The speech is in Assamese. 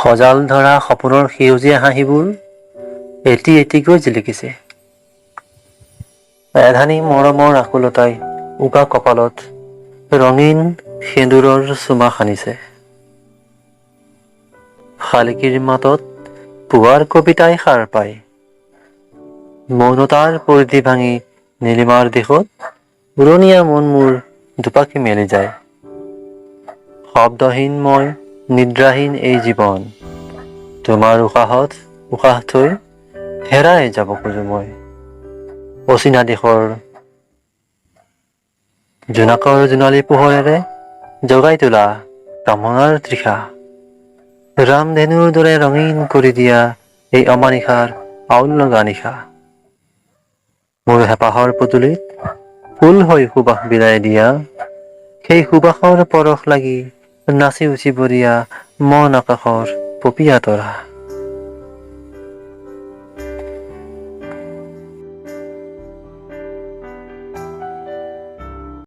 সজাল ধৰা সপোনৰ সেউজীয়া হাঁহিবোৰ এটি এটিকৈ জিলিকিছে। এধানি মৰমৰ আকুলতাই উকা কপালত ৰঙীন সেন্দুৰৰ চুমা সানিছে। শালিকীৰ মাতত পুৱাৰ কবিতাই সাৰ পায়। মৌনতাৰ পৰিধি ভাঙি নীলিমাৰ দেশত উৰণীয়া মন মোৰ দুপাকি মেলি যায়। শব্দহীন মই নিদ্ৰাহীন এই জীৱন, তোমাৰ উশাহত উশাহ থৈ হেৰাই যাব খোজো মই। অচিনা দেশৰ জোনাকৰ জোনালী পোহৰেৰে জগাই তোলা কামনাৰ তৃষা, ৰামধেনুৰ দৰে ৰঙীন কৰি দিয়া এই অমানিশাৰ আউল লগা নিশা। মোৰ হেঁপাহৰ পুতলিত ফুল হৈ সুবাস বিলাই দিয়া, সেই সুবাসৰ পৰশ লাগি নাচি উঠিব দিয়া মন আকাশৰ পপীয়া তৰা।